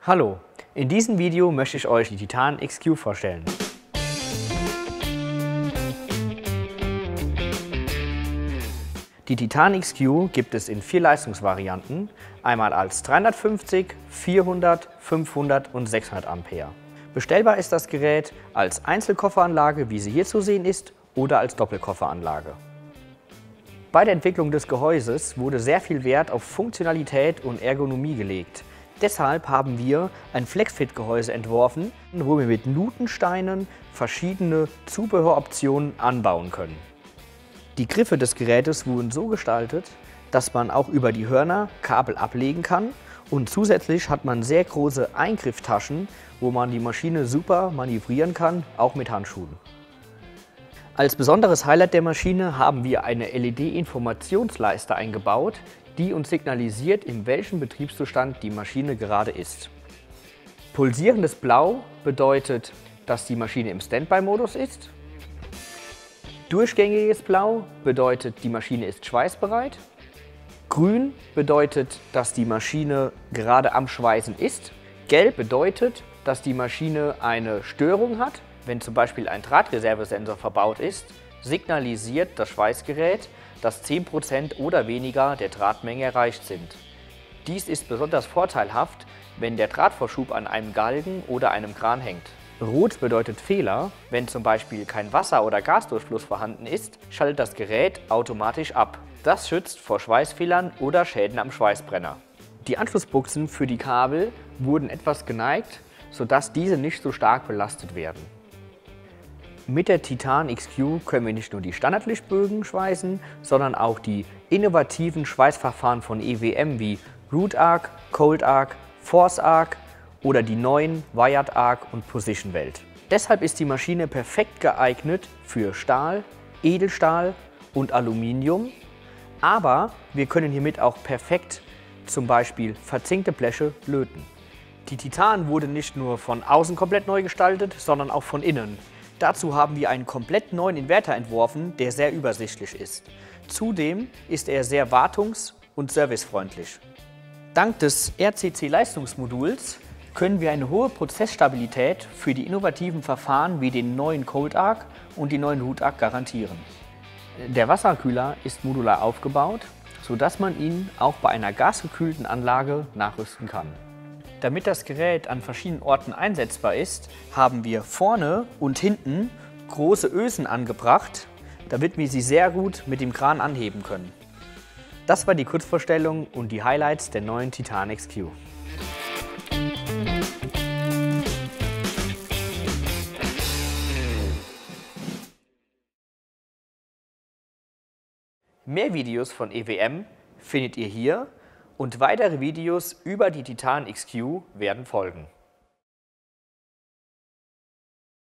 Hallo, in diesem Video möchte ich euch die Titan XQ vorstellen. Die Titan XQ gibt es in 4 Leistungsvarianten, einmal als 350, 400, 500 und 600 Ampere. Bestellbar ist das Gerät als Einzelkofferanlage, wie sie hier zu sehen ist, oder als Doppelkofferanlage. Bei der Entwicklung des Gehäuses wurde sehr viel Wert auf Funktionalität und Ergonomie gelegt. Deshalb haben wir ein Flexfit-Gehäuse entworfen, wo wir mit Lutensteinen verschiedene Zubehöroptionen anbauen können. Die Griffe des Gerätes wurden so gestaltet, dass man auch über die Hörner Kabel ablegen kann, und zusätzlich hat man sehr große Eingrifftaschen, wo man die Maschine super manövrieren kann, auch mit Handschuhen. Als besonderes Highlight der Maschine haben wir eine LED-Informationsleiste eingebaut, die uns signalisiert, in welchem Betriebszustand die Maschine gerade ist. Pulsierendes Blau bedeutet, dass die Maschine im Standby-Modus ist. Durchgängiges Blau bedeutet, die Maschine ist schweißbereit. Grün bedeutet, dass die Maschine gerade am Schweißen ist. Gelb bedeutet, dass die Maschine eine Störung hat. Wenn zum Beispiel ein Drahtreservesensor verbaut ist, signalisiert das Schweißgerät, dass 10% oder weniger der Drahtmenge erreicht sind. Dies ist besonders vorteilhaft, wenn der Drahtvorschub an einem Galgen oder einem Kran hängt. Rot bedeutet Fehler. Wenn zum Beispiel kein Wasser- oder Gasdurchfluss vorhanden ist, schaltet das Gerät automatisch ab. Das schützt vor Schweißfehlern oder Schäden am Schweißbrenner. Die Anschlussbuchsen für die Kabel wurden etwas geneigt, sodass diese nicht so stark belastet werden. Mit der Titan XQ können wir nicht nur die Standardlichtbögen schweißen, sondern auch die innovativen Schweißverfahren von EWM wie Root Arc, Cold Arc, Force Arc oder die neuen Wired Arc und Position Weld. Deshalb ist die Maschine perfekt geeignet für Stahl, Edelstahl und Aluminium, aber wir können hiermit auch perfekt zum Beispiel verzinkte Bleche löten. Die Titan wurde nicht nur von außen komplett neu gestaltet, sondern auch von innen. Dazu haben wir einen komplett neuen Inverter entworfen, der sehr übersichtlich ist. Zudem ist er sehr wartungs- und servicefreundlich. Dank des RCC-Leistungsmoduls können wir eine hohe Prozessstabilität für die innovativen Verfahren wie den neuen Cold Arc und die neuen Root Arc garantieren. Der Wasserkühler ist modular aufgebaut, sodass man ihn auch bei einer gasgekühlten Anlage nachrüsten kann. Damit das Gerät an verschiedenen Orten einsetzbar ist, haben wir vorne und hinten große Ösen angebracht, damit wir sie sehr gut mit dem Kran anheben können. Das war die Kurzvorstellung und die Highlights der neuen Titan XQ. Mehr Videos von EWM findet ihr hier und weitere Videos über die Titan XQ werden folgen.